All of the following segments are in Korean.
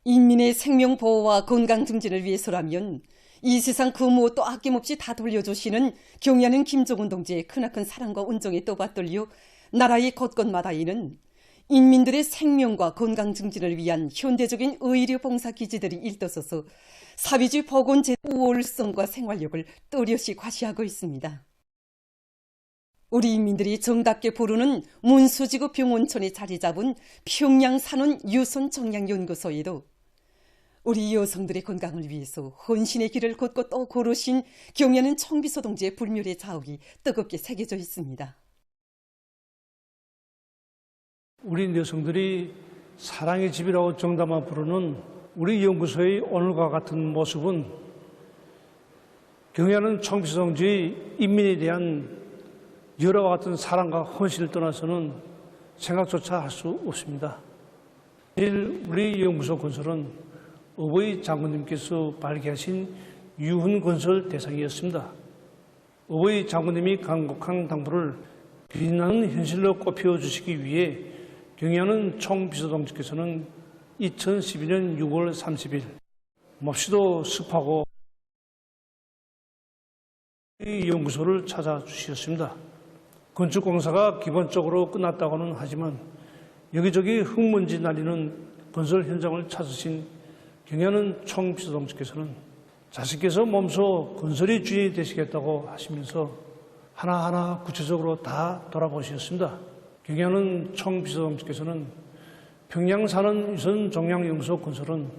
인민의 생명 보호와 건강 증진을 위해서라면 이 세상 그 무엇도 아낌없이 다 돌려주시는 경의하는 김정은 동지의 크나큰 사랑과 온정에 떠받들려 나라의 곳곳마다 이는 인민들의 생명과 건강 증진을 위한 현대적인 의료 봉사 기지들이 일떠서서 사회주의 복원제 우월성과 생활력을 또렷이 과시하고 있습니다. 우리 인민들이 정답게 부르는 문수지구 병원촌에 자리 잡은 평양산원 유선정량연구소에도 우리 여성들의 건강을 위해서 헌신의 길을 걷고 또 걸으신 경의하는 청비서 동지의 불멸의 자욱이 뜨겁게 새겨져 있습니다. 우리 여성들이 사랑의 집이라고 정담아 부르는 우리 연구소의 오늘과 같은 모습은 경의하는 청비서 동지의 인민에 대한 열화와 같은 사랑과 헌신을 떠나서는 생각조차 할 수 없습니다. 내일 우리 연구소 건설은 어버이 장군님께서 발기하신 유훈건설 대상이었습니다. 어버이 장군님이 간곡한 당부를 빛나는 현실로 꼽혀주시기 위해 경의하는 총비서동지께서는 2012년 6월 30일 몹시도 습하고 이 연구소를 찾아주셨습니다. 건축공사가 기본적으로 끝났다고는 하지만 여기저기 흙먼지 날리는 건설 현장을 찾으신 경의하는 총비서동지께서는 자신께서 몸소 건설의 주인이 되시겠다고 하시면서 하나하나 구체적으로 다 돌아보셨습니다. 경의하는 총비서동지께서는 평양산원 유선종량연구소 건설은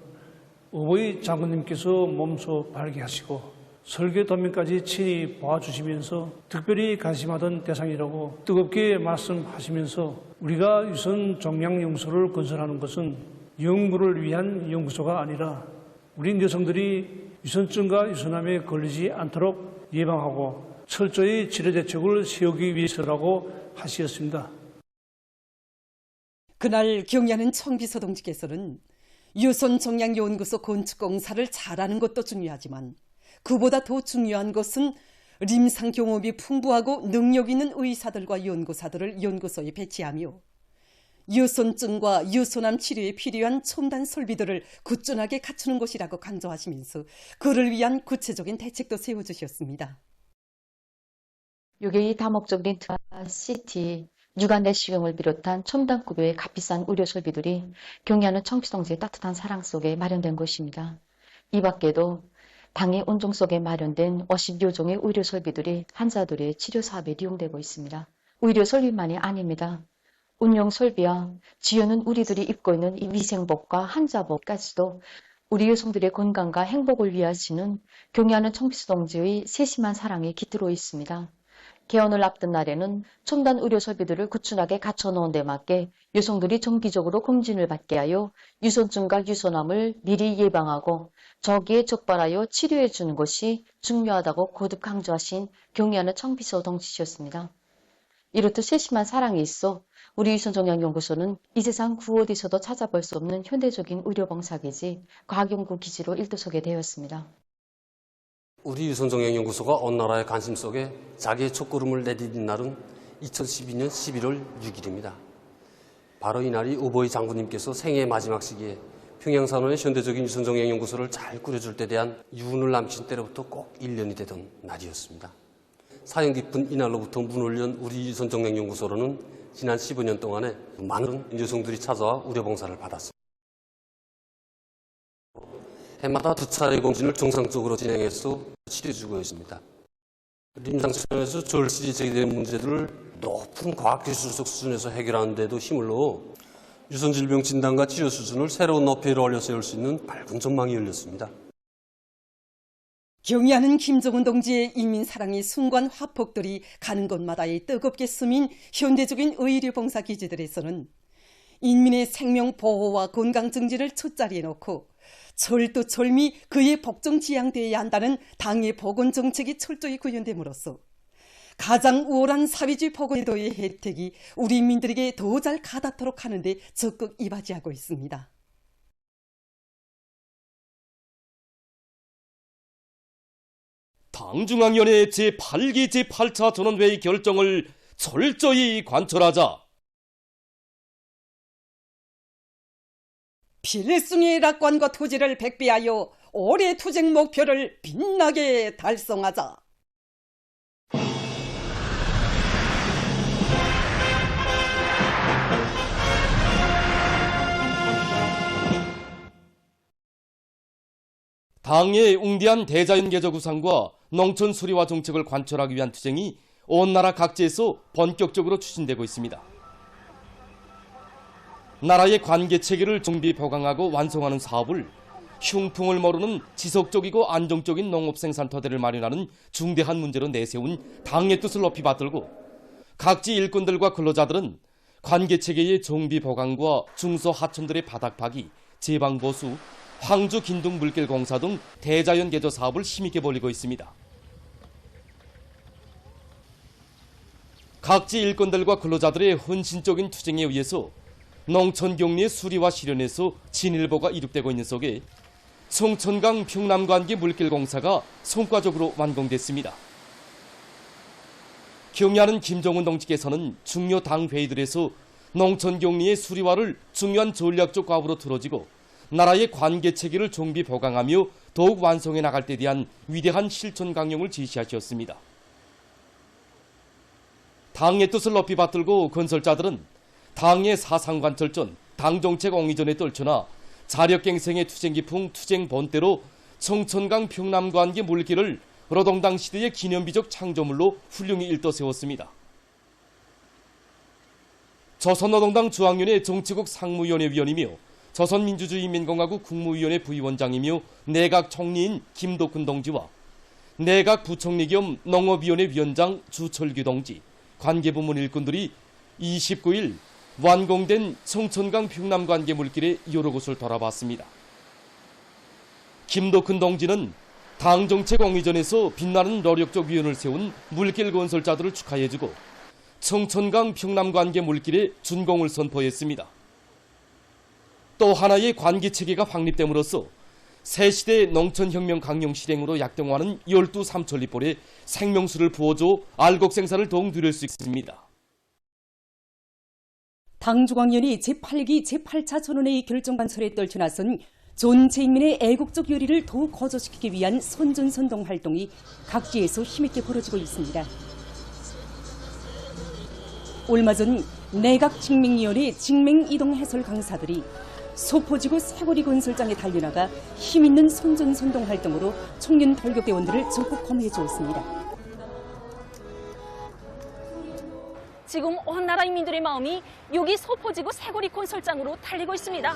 어버이 장군님께서 몸소 발기하시고 설계 도면까지 친히 보아주시면서 특별히 관심하던 대상이라고 뜨겁게 말씀하시면서 우리가 유선종량연구소를 건설하는 것은 연구를 위한 연구소가 아니라 우리 여성들이 유선증과 유선암에 걸리지 않도록 예방하고 철저히 치료 대책을 세우기 위해서라고 하시었습니다. 그날 경의하는 청비서 동지께서는 유선종량연구소 건축공사를 잘하는 것도 중요하지만 그보다 더 중요한 것은 림상 경험이 풍부하고 능력 있는 의사들과 연구사들을 연구소에 배치하며 유선증과 유선암 치료에 필요한 첨단 설비들을 꾸준하게 갖추는 것이라고 강조하시면서 그를 위한 구체적인 대책도 세워주셨습니다. 이게 이 다목적인 CT, 유관 내시경을 비롯한 첨단급의 값비싼 의료 설비들이 경의하는 청비서동지의 따뜻한 사랑 속에 마련된 것입니다. 이 밖에도 당의 온종 속에 마련된 50여 종의 의료 설비들이 환자들의 치료 사업에 이용되고 있습니다. 의료 설비만이 아닙니다. 운용 설비와 지연은 우리들이 입고 있는 이 위생복과 환자복까지도 우리 여성들의 건강과 행복을 위하시는 경의하는 청비서동지의 세심한 사랑이 깃들어 있습니다. 개원을 앞둔 날에는 첨단 의료 설비들을 구축하게 갖춰놓은 데 맞게 여성들이 정기적으로 검진을 받게 하여 유선증과 유선암을 미리 예방하고 저기에 적발하여 치료해 주는 것이 중요하다고 거듭 강조하신 경의하는 청비서 동지셨습니다. 이렇듯 세심한 사랑이 있어 우리 유선종량연구소는 이 세상 그 어디서도 찾아볼 수 없는 현대적인 의료봉사기지, 과학연구기지로 일도서게 되었습니다. 우리 유선종량연구소가 온 나라의 관심 속에 자기의 첫걸음을 내디딘 날은 2012년 11월 6일입니다. 바로 이날이 어버이 장군님께서 생애의 마지막 시기에 평양산원의 현대적인 유선종량연구소를 잘 꾸려줄 때 대한 유운을 남기신 때로부터 꼭 1년이 되던 날이었습니다. 사연 깊은 이날로부터 문을 연 우리 유선종량연구소로는 지난 15년 동안에 많은 여성들이 찾아와 의료봉사를 받았습니다. 해마다 2차례 공진을 정상적으로 진행해서 치료해주고 있습니다. 림상시험에서 절실히 제기된 문제들을 높은 과학기술적 수준에서 해결하는 데도 힘을 넣어 유선질병 진단과 치료 수준을 새로운 높이로 올려 세울 수 있는 밝은 전망이 열렸습니다. 경의하는 김정은 동지의 인민 사랑의 순간 화폭들이 가는 곳마다에 뜨겁게 스민 현대적인 의료 봉사 기지들에서는 인민의 생명 보호와 건강 증진을 첫자리에 놓고 철두철미 그의 복종지향되어야 한다는 당의 복원 정책이 철저히 구현됨으로써 가장 우월한 사회주의 복원제도의 혜택이 우리 인민들에게 더 잘 가닿도록 하는 데 적극 이바지하고 있습니다. 당중앙위원회 제8기 제8차 전원회의 결정을 철저히 관철하자. 필승의 낙관과 토지를 백비하여 올해 투쟁 목표를 빛나게 달성하자. 당의 웅대한 대자연 개조 구상과 농촌 수리화 정책을 관철하기 위한 투쟁이 온 나라 각지에서 본격적으로 추진되고 있습니다. 나라의 관계 체계를 정비 보강하고 완성하는 사업을 흉풍을 모르는 지속적이고 안정적인 농업 생산 토대를 마련하는 중대한 문제로 내세운 당의 뜻을 높이 받들고 각지 일꾼들과 근로자들은 관계 체계의 정비 보강과 중소 하촌들의 바닥 파기, 제방 보수, 황주 긴둥 물길 공사 등 대자연 개조 사업을 힘있게 벌이고 있습니다. 각지 일꾼들과 근로자들의 헌신적인 투쟁에 의해서 농촌 격리의 수리와 실현에서 진일보가 이룩되고 있는 속에 송천강 평남관계 물길 공사가 성과적으로 완공됐습니다. 경의하는 김정은 동지께서는 중요 당 회의들에서 농촌 격리의 수리화를 중요한 전략적 과업으로 들어지고 나라의 관계 체계를 정비 보강하며 더욱 완성해 나갈 때 대한 위대한 실천 강령을 제시하셨습니다. 당의 뜻을 높이 받들고 건설자들은 당의 사상관철전, 당정책 옹이전에 떨쳐나 자력갱생의 투쟁기풍 투쟁 본때로 청천강 평남관계 물길을 노동당 시대의 기념비적 창조물로 훌륭히 일떠세웠습니다. 조선노동당 중앙위원회 정치국 상무위원회 위원이며 조선민주주의인민공화국 국무위원회 부위원장이며 내각 총리인 김덕훈 동지와 내각 부총리 겸 농업위원회 위원장 주철규 동지, 관계부문 일꾼들이 29일 완공된 청천강 평남관계 물길의 여러 곳을 돌아봤습니다. 김덕훈 동지는 당정책 옹이전에서 빛나는 노력적 위원을 세운 물길 건설자들을 축하해주고 청천강 평남관계 물길에 준공을 선포했습니다. 또 하나의 관계체계가 확립됨으로써 새시대 농촌혁명 강령 실행으로 약동하는 12삼천리볼에 생명수를 부어줘 알곡 생산을 더욱 누릴 수 있습니다. 당중앙위원회 제8기 제8차 전원회의 결정관설에 떨쳐나선 존재인민의 애국적 열의를 더욱 거저시키기 위한 선전선동 활동이 각지에서 힘있게 벌어지고 있습니다. 얼마 전 내각직맹위원회 직맹이동 해설 강사들이 소포지구 세고리 건설장에 달려나가 힘있는 선전선동 활동으로 청년 돌격대원들을 전국 검해해 주었습니다. 지금 온 나라 인민들의 마음이 여기 소포지구 세고리 건설장으로 달리고 있습니다.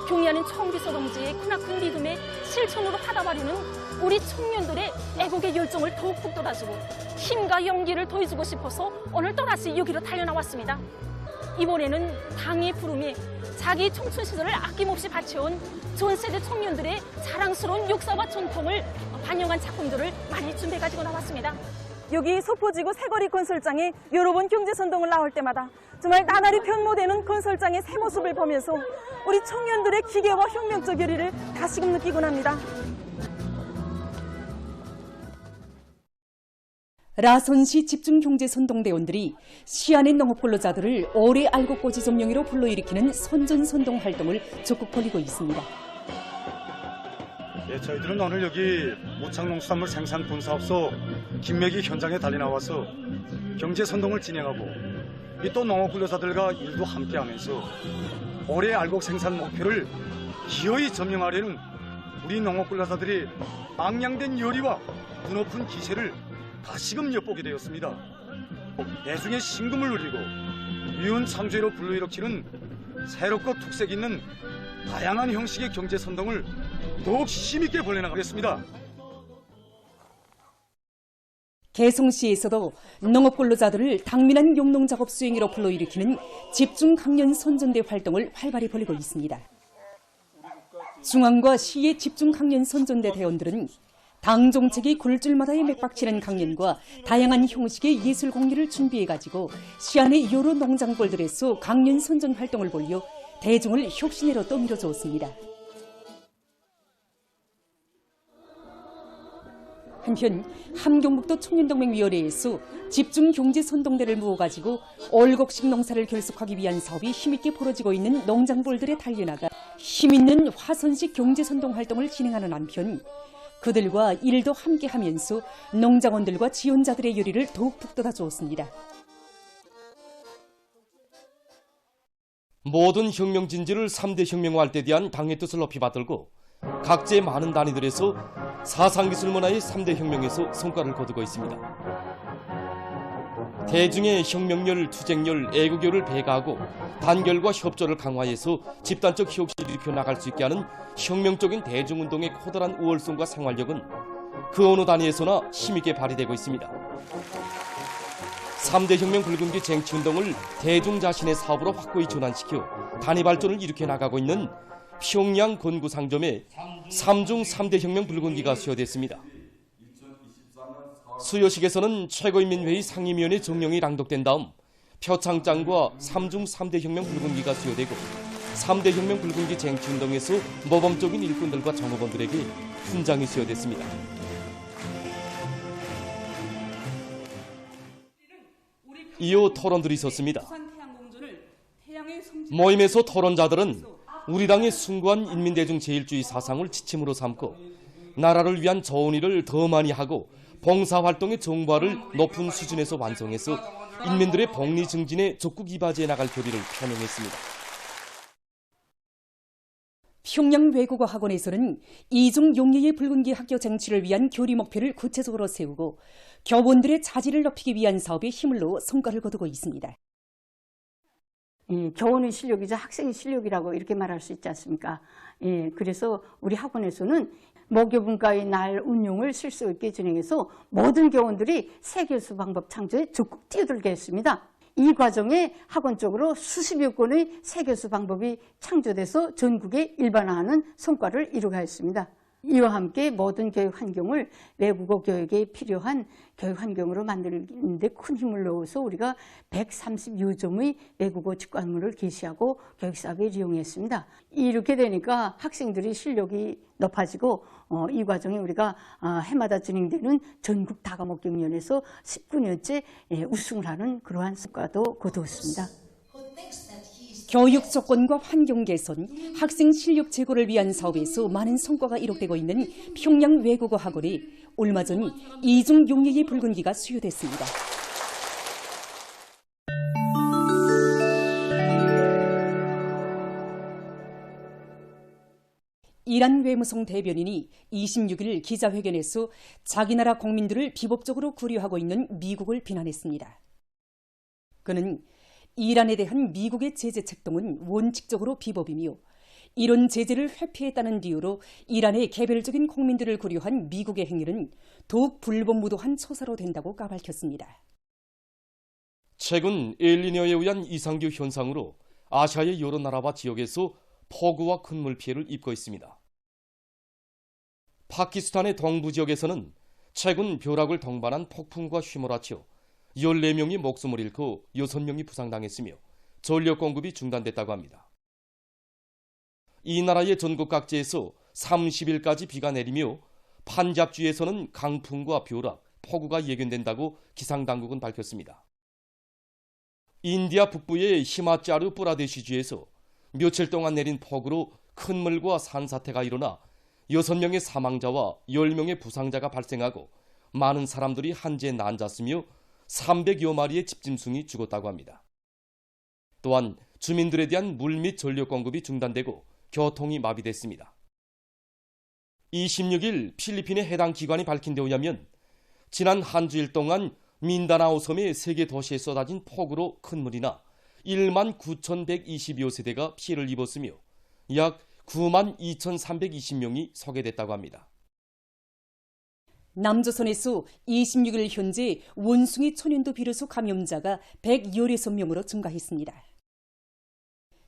경의하는 청비서 동지의 크나큰 믿음에 실천으로 하다바리는 우리 청년들의 애국의 열정을 더욱 북돋아주고 힘과 용기를 더해주고 싶어서 오늘 또다시 여기로 달려나왔습니다. 이번에는 당의 부름에 자기 청춘 시절을 아낌없이 바쳐온 전 세대 청년들의 자랑스러운 역사와 전통을 반영한 작품들을 많이 준비해 가지고 나왔습니다. 여기 소포지구 세거리 건설장에 여러 번 경제선동을 나올 때마다 정말 나날이 변모되는 건설장의 새 모습을 보면서 우리 청년들의 기계와 혁명적 열의를 다시금 느끼곤 합니다. 라선시 집중경제선동대원들이 시안의 농업근로자들을 오래 알곡 고지 점령으로 불러일으키는 선전선동 활동을 적극 벌이고 있습니다. 예, 저희들은 오늘 여기 무창농수산물 생산 분사업소 김매기 현장에 달리 나와서 경제선동을 진행하고 또 농업근로자들과 일도 함께하면서 올해 알곡 생산 목표를 기어이 점령하려는 우리 농업근로자들이 망양된 열의와 눈높은 기세를 다시금 엿보게 되었습니다. 대중의 심금을 누리고 유은 창조로 불러일으키는 새롭고 특색 있는 다양한 형식의 경제선동을 더욱 힘있게 벌려나가겠습니다. 개성시에서도 농업근로자들을 당면한 용농작업 수행으로 불러일으키는 집중강연 선전대 활동을 활발히 벌이고 있습니다. 중앙과 시의 집중강연 선전대 대원들은 당 정책이 굴줄마다에 맥박치는 강연과 다양한 형식의 예술 공연을 준비해가지고 시안의 여러 농장벌들에서 강연 선전 활동을 벌여 대중을 혁신으로 떠밀어 주었습니다. 한편 함경북도 청년동맹위원회에서 집중경제선동대를 모아가지고 얼곡식 농사를 결속하기 위한 사업이 힘있게 벌어지고 있는 농장벌들에 달려나가 힘있는 화선식 경제선동 활동을 진행하는 한편 그들과 일도 함께하면서 농장원들과 지원자들의 열의를 더욱 북돋아 주었습니다. 모든 혁명 진지를 3대 혁명화할 때 대한 당의 뜻을 높이 받들고 각지의 많은 단위들에서 사상기술 문화의 3대 혁명에서 성과를 거두고 있습니다. 대중의 혁명열, 투쟁열, 애국열을 배가하고 단결과 협조를 강화해서 집단적 혁신을 일으켜 나갈 수 있게 하는 혁명적인 대중운동의 커다란 우월성과 생활력은 그 어느 단위에서나 힘있게 발휘되고 있습니다. 3대 혁명 붉은기 쟁취운동을 대중 자신의 사업으로 확고히 전환시켜 단위 발전을 일으켜 나가고 있는 평양 건구 상점에 3중 3대 혁명 붉은기가 수여됐습니다. 수여식에서는 최고인민회의 상임위원회 정령이 낭독된 다음 표창장과 3중 3대 혁명 붉은기가 수여되고 3대 혁명 붉은기 쟁취운동에서 모범적인 일꾼들과 정업원들에게 훈장이 수여됐습니다. 이어 토론들이 있었습니다. 모임에서 토론자들은 우리 당의 숭고한 인민대중 제일주의 사상을 지침으로 삼고 나라를 위한 좋은 일을 더 많이 하고 봉사활동의 정보화를 높은 수준에서 완성해서 인민들의 복리 증진에 적극 이바지해 나갈 결의를 표명했습니다. 평양 외국어 학원에서는 이중 용예의 붉은기 학교 쟁취를 위한 교리 목표를 구체적으로 세우고 교원들의 자질을 높이기 위한 사업에 힘을 넣어 성과를 거두고 있습니다. 교원의 실력이자 학생의 실력이라고 이렇게 말할 수 있지 않습니까? 그래서 우리 학원에서는 모교분과의 날 운용을 실수 있게 진행해서 모든 교원들이 세교수 방법 창조에 적극 뛰어들게 했습니다. 이 과정에 학원 쪽으로 수십여 건의 세교수 방법이 창조돼서 전국에 일반화하는 성과를 이루어가했습니다. 이와 함께 모든 교육 환경을 외국어 교육에 필요한 교육 환경으로 만드는 데 큰 힘을 넣어서 우리가 130여 점의 외국어 직관문을 게시하고 교육사업에 이용했습니다. 이렇게 되니까 학생들이 실력이 높아지고 이 과정에 우리가 해마다 진행되는 전국 다과목 경연에서 19년째 우승을 하는 그러한 성과도 거두었습니다. 교육 조건과 환경 개선, 학생 실력 제고를 위한 사업에서 많은 성과가 이룩되고 있는 평양 외국어 학원에 얼마 전 이중 용예의 붉은기가 수여됐습니다. 이란 외무성 대변인이 26일 기자회견에서 자기 나라 국민들을 비법적으로 구류하고 있는 미국을 비난했습니다. 그는 이란에 대한 미국의 제재 책동은 원칙적으로 비법이며 이런 제재를 회피했다는 이유로 이란의 개별적인 국민들을 구류한 미국의 행위는 더욱 불법무도한 처사로 된다고 까발켰습니다. 최근 엘니뇨에 의한 이상기후 현상으로 아시아의 여러 나라와 지역에서 폭우와 큰 물 피해를 입고 있습니다. 파키스탄의 동부 지역에서는 최근 벼락을 동반한 폭풍과 휘몰아쳐 14명이 목숨을 잃고 6명이 부상당했으며 전력 공급이 중단됐다고 합니다. 이 나라의 전국 각지에서 30일까지 비가 내리며 판잡주에서는 강풍과 벼락, 폭우가 예견된다고 기상당국은 밝혔습니다. 인디아 북부의 히마짜르 뿌라데시주에서 며칠 동안 내린 폭우로 큰 물과 산사태가 일어나 6명의 사망자와 10명의 부상자가 발생하고 많은 사람들이 한지에 난잤으며 300여 마리의 집짐승이 죽었다고 합니다. 또한 주민들에 대한 물 및 전력 공급이 중단되고 교통이 마비됐습니다. 26일 필리핀의 해당 기관이 밝힌 데 의하면 지난 한 주일 동안 민다나오 섬의 3개 도시에 쏟아진 폭우로 큰 물이나 1만 9,120여 세대가 피해를 입었으며 약 9만 2,320명이 소개됐다고 합니다. 남조선에서 26일 현재 원숭이 천연두 비루수 감염자가 116명으로 증가했습니다.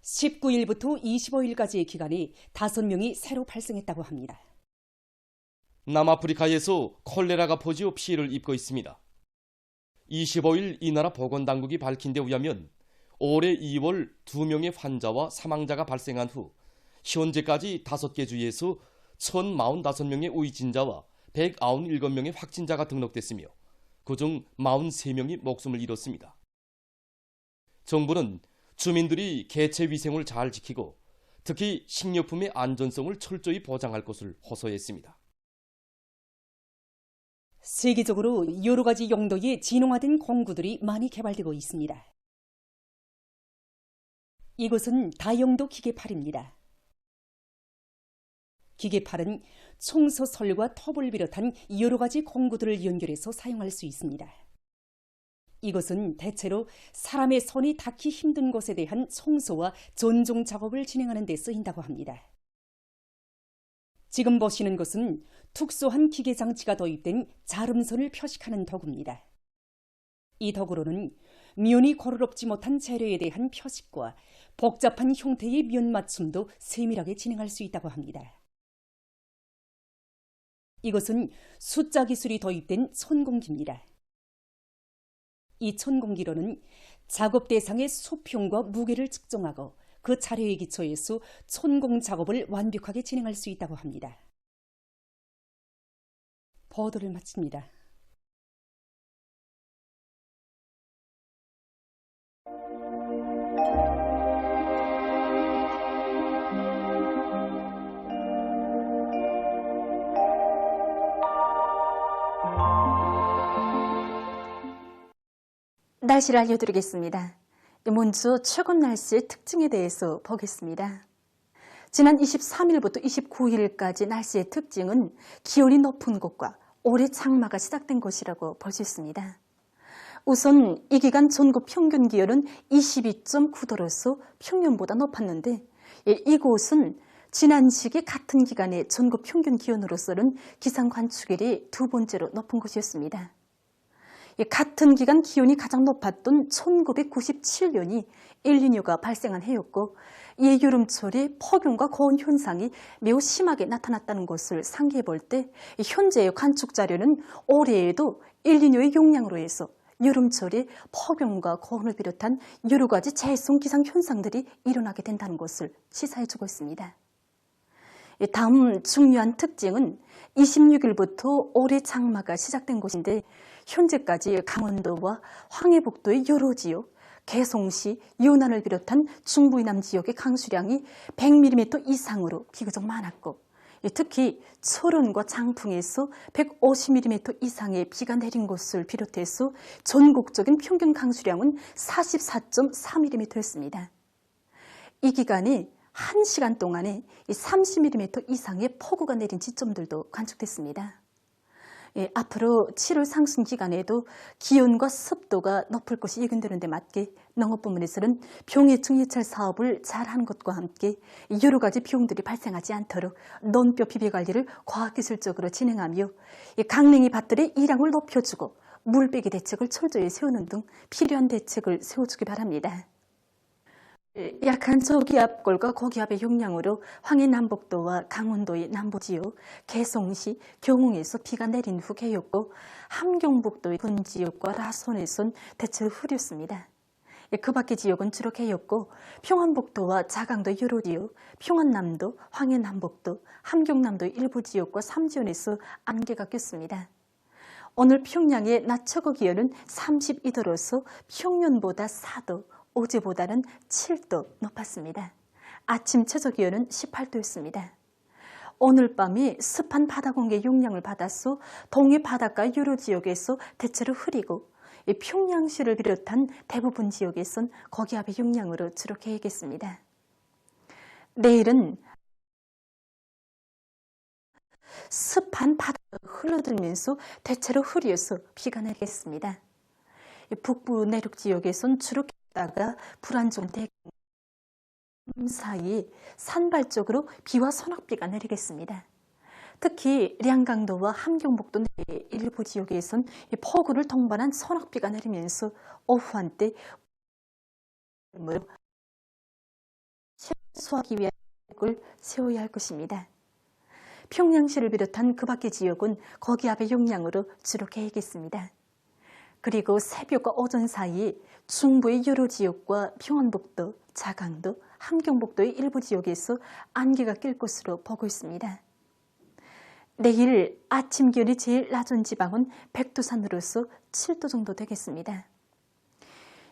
19일부터 25일까지의 기간에 5명이 새로 발생했다고 합니다. 남아프리카에서 콜레라가 퍼지어 피해를 입고 있습니다. 25일 이 나라 보건당국이 밝힌 데 의하면 올해 2월 2명의 환자와 사망자가 발생한 후 현재까지 5개 주에서 1,045명의 의진자와 197명의 확진자가 등록됐으며 그중 43명이 목숨을 잃었습니다. 정부는 주민들이 개체 위생을 잘 지키고 특히 식료품의 안전성을 철저히 보장할 것을 호소했습니다. 세계적으로 여러 가지 용도의 진화된 공구들이 많이 개발되고 있습니다. 이것은 다용도 기계팔입니다. 기계팔은 청소설과 톱을 비롯한 여러 가지 공구들을 연결해서 사용할 수 있습니다. 이것은 대체로 사람의 손이 닿기 힘든 곳에 대한 청소와 전종 작업을 진행하는 데 쓰인다고 합니다. 지금 보시는 것은 특수한 기계 장치가 도입된 자름선을 표식하는 도구입니다. 이 도구로는 면이 고르럽지 못한 재료에 대한 표식과 복잡한 형태의 면 맞춤도 세밀하게 진행할 수 있다고 합니다. 이것은 숫자 기술이 도입된 천공기입니다. 이 천공기로는 작업 대상의 수평과 무게를 측정하고 그 자료에 기초해서 천공 작업을 완벽하게 진행할 수 있다고 합니다. 보도를 마칩니다. 날씨를 알려드리겠습니다. 먼저 최근 날씨의 특징에 대해서 보겠습니다. 지난 23일부터 29일까지 날씨의 특징은 기온이 높은 곳과 올해 장마가 시작된 곳이라고 볼 수 있습니다. 우선 이 기간 전국 평균 기온은 22.9도로서 평년보다 높았는데 이곳은 지난 시기 같은 기간의 전국 평균 기온으로서는 기상 관측일이 두 번째로 높은 곳이었습니다. 같은 기간 기온이 가장 높았던 1997년이 엘니뇨가 발생한 해였고 이 여름철에 폭염과 고온 현상이 매우 심하게 나타났다는 것을 상기해 볼 때 현재의 관측 자료는 올해에도 엘니뇨의 영향으로 해서 여름철에 폭염과 고온을 비롯한 여러 가지 재해성 기상 현상들이 일어나게 된다는 것을 시사해 주고 있습니다. 다음 중요한 특징은 26일부터 올해 장마가 시작된 곳인데 현재까지 강원도와 황해북도의 여러 지역, 개성시, 연안을 비롯한 중부 이남 지역의 강수량이 100mm 이상으로 비교적 많았고 특히 철원과 장풍에서 150mm 이상의 비가 내린 곳을 비롯해서 전국적인 평균 강수량은 44.4mm였습니다. 이 기간에 1시간 동안에 30mm 이상의 폭우가 내린 지점들도 관측됐습니다. 앞으로 7월 상승 기간에도 기온과 습도가 높을 것이 예견되는 데 맞게 농업부문에서는 병해충 예찰 사업을 잘하는 것과 함께 여러 가지 비용들이 발생하지 않도록 논뼈 비배 관리를 과학기술적으로 진행하며 강냉이 밭들의 일양을 높여주고 물빼기 대책을 철저히 세우는 등 필요한 대책을 세워주기 바랍니다. 약한 저기압골과 고기압의 영향으로 황해-남북도와 강원도의 남부지역, 개성시, 경웅에서 비가 내린 후 개였고 함경북도의 분지역과 라선에선 대체로 흐렸습니다. 그 밖의 지역은 주로 개였고 평안북도와 자강도 여러 지역, 평안남도, 황해-남북도, 함경남도의 일부 지역과 삼지연에서 안개가 꼈습니다. 오늘 평양의 낮 최고 기온은 32도로서 평년보다 4도, 어제보다는 7도 높았습니다. 아침 최저 기온은 18도였습니다. 오늘 밤이 습한 바다 공기의 영향을 받아서 동해 바닷가 여러 지역에서 대체로 흐리고 평양시를 비롯한 대부분 지역에선 고기압의 영향으로 주로 개겠습니다. 내일은 습한 바다가 흘러들면서 대체로 흐려서 비가 내리겠습니다. 북부 내륙 지역에선 주로 다가 불안정 대기 사이 산발적으로 비와 소낙비가 내리겠습니다. 특히 량강도와 함경북도 내 일부 지역에선 폭우를 동반한 소낙비가 내리면서 오후 한때 수하기 위한 계획을 세워야 할 것입니다. 평양시를 비롯한 그 밖의 지역은 고기압의 영향으로 주로 개겠습니다. 그리고 새벽과 오전 사이 중부의 여러 지역과 평안북도, 자강도, 함경북도의 일부 지역에서 안개가 낄 것으로 보고 있습니다. 내일 아침 기온이 제일 낮은 지방은 백두산으로서 7도 정도 되겠습니다.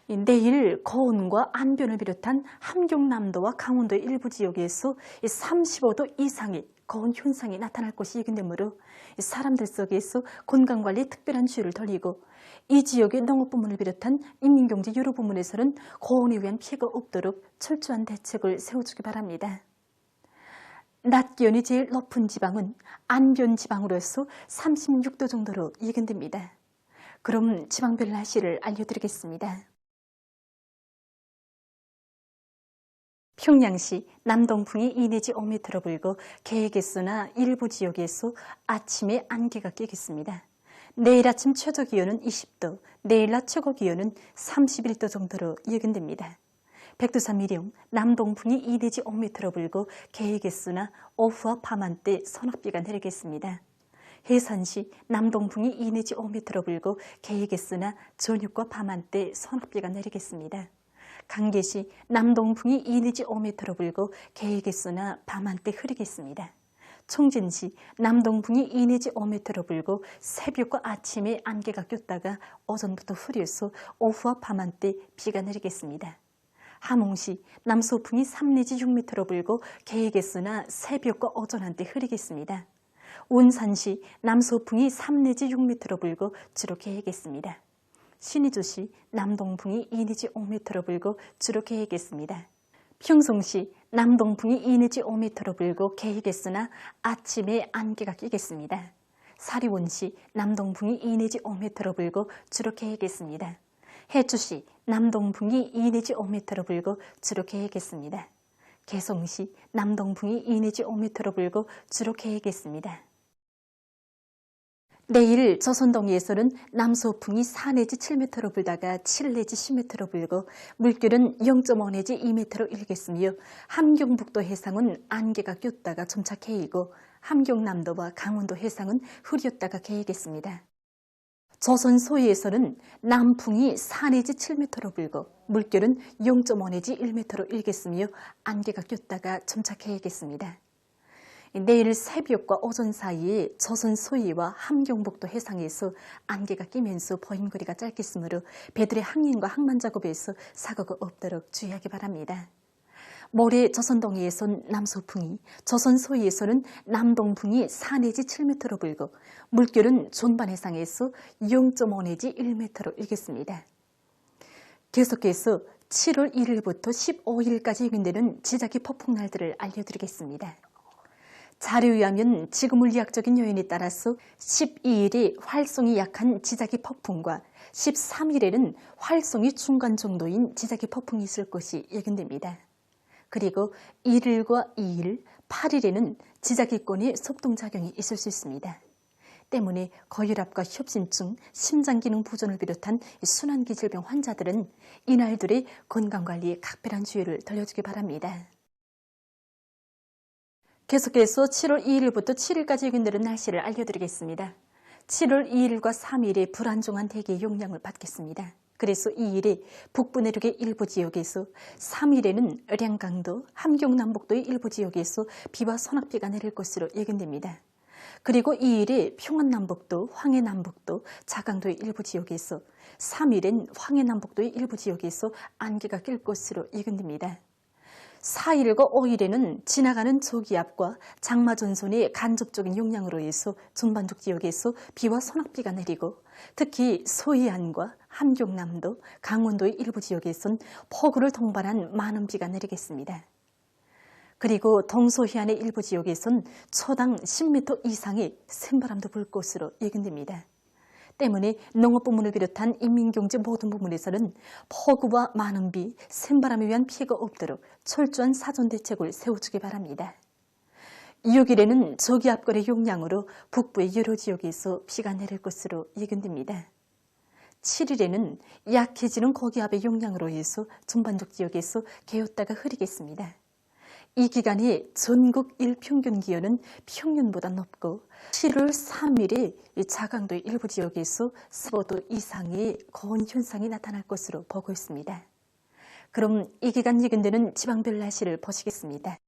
내일 거운과 안변을 비롯한 함경남도와 강원도의 일부 지역에서 35도 이상의 거운 현상이 나타날 것이 예견되므로 사람들 속에서 건강관리에 특별한 주의를 돌리고 이 지역의 농업부문을 비롯한 인민경제 여러 부문에서는 거운에 의한 피해가 없도록 철저한 대책을 세워주기 바랍니다. 낮 기온이 제일 높은 지방은 안변 지방으로서 36도 정도로 예견됩니다. 그럼 지방별 날씨를 알려드리겠습니다. 평양시 남동풍이 2 내지 5m로 불고 계획에서나 일부 지역에서 아침에 안개가 끼겠습니다. 내일 아침 최저 기온은 20도, 내일 낮 최고 기온은 31도 정도로 예견됩니다. 백두산 미령 남동풍이 2 내지 5m로 불고 계획에서나 오후와 밤한때 소낙비가 내리겠습니다. 해산시 남동풍이 2 내지 5m로 불고 계획에서나 저녁과 밤한때 소낙비가 내리겠습니다. 강계시 남동풍이 2 내지 5m로 불고 계획에서나 밤한때 흐리겠습니다. 총진시 남동풍이 2 내지 5m로 불고 새벽과 아침에 안개가 꼈다가 오전부터 흐려서 오후와 밤한때 비가 내리겠습니다. 함흥시 남소풍이 3 내지 6m로 불고 계획에서나 새벽과 오전 한때 흐리겠습니다. 온산시 남소풍이 3 내지 6m로 불고 주로 계획했습니다. 신의주시 남동풍이 2 내지 5m로 불고 주로 계획했습니다. 평송시 남동풍이 2 내지 5m로 불고 계획했으나 아침에 안개가 끼겠습니다. 사리원시 남동풍이 2 내지 5m로 불고 주로 계획했습니다. 해주시 남동풍이 2 내지 5m로 불고 주로 계획했습니다. 개성시 남동풍이 2 내지 5m로 불고 주로 계획했습니다. 내일 조선동해에서는 남소풍이 4 내지 7m로 불다가 7 내지 10m로 불고 물결은 0.5 내지 2m로 일겠으며 함경북도 해상은 안개가 꼈다가 점차 개이고 함경남도와 강원도 해상은 흐렸다가 개이겠습니다. 조선 소해에서는 남풍이 4 내지 7m로 불고 물결은 0.5 내지 1m로 일겠으며 안개가 꼈다가 점차 개이겠습니다. 내일 새벽과 오전 사이에 조선 소해와 함경북도 해상에서 안개가 끼면서 보임거리가 짧겠으므로 배들의 항행과 항만 작업에서 사고가 없도록 주의하기 바랍니다. 모레 조선동해에선 남소풍이, 조선 소해에서는 남동풍이 4 내지 7m로 불고 물결은 존반 해상에서 0.5 내지 1m로 일겠습니다. 계속해서 7월 1일부터 15일까지 예견되는 지자기 폭풍날들을 알려드리겠습니다. 자료에 의하면 지구 물리학적인 요인에 따라서 12일에 활성이 약한 지자기 폭풍과 13일에는 활성이 중간 정도인 지자기 폭풍이 있을 것이 예견됩니다. 그리고 1일과 2일, 8일에는 지자기권의 속동작용이 있을 수 있습니다. 때문에 고혈압과 협심증, 심장기능 부전을 비롯한 순환기 질병 환자들은 이날들의 건강관리에 각별한 주의를 돌려주기 바랍니다. 계속해서 7월 2일부터 7일까지 예견되는 날씨를 알려드리겠습니다. 7월 2일과 3일에 불안정한 대기의 영향을 받겠습니다. 그래서 2일에 북부 내륙의 일부 지역에서, 3일에는 의량강도, 함경남북도의 일부 지역에서 비와 소낙비가 내릴 것으로 예견됩니다. 그리고 2일에 평안남북도, 황해남북도, 자강도의 일부 지역에서, 3일엔 황해남북도의 일부 지역에서 안개가 낄 것으로 예견됩니다. 4일과 5일에는 지나가는 저기압과 장마전선의 간접적인 영향으로 해서 전반적 지역에서 비와 소낙비가 내리고 특히 소해안과 함경남도, 강원도의 일부 지역에선 폭우를 동반한 많은 비가 내리겠습니다. 그리고 동서해안의 일부 지역에선 초당 10m 이상의 센바람도 불 것으로 예견됩니다. 때문에 농업부문을 비롯한 인민경제 모든 부문에서는 폭우와 많은 비, 센바람에 의한 피해가 없도록 철저한 사전대책을 세워주기 바랍니다. 6일에는 저기압골의 영향으로 북부의 여러 지역에서 비가 내릴 것으로 예견됩니다. 7일에는 약해지는 고기압의 영향으로 해서 전반적 지역에서 개었다가 흐리겠습니다. 이 기간에 전국 일평균 기온은 평년보다 높고 7월 3일에 자강도의 일부 지역에서 15도 이상의 고온 현상이 나타날 것으로 보고 있습니다. 그럼 이 기간 예견되는 지방별 날씨를 보시겠습니다.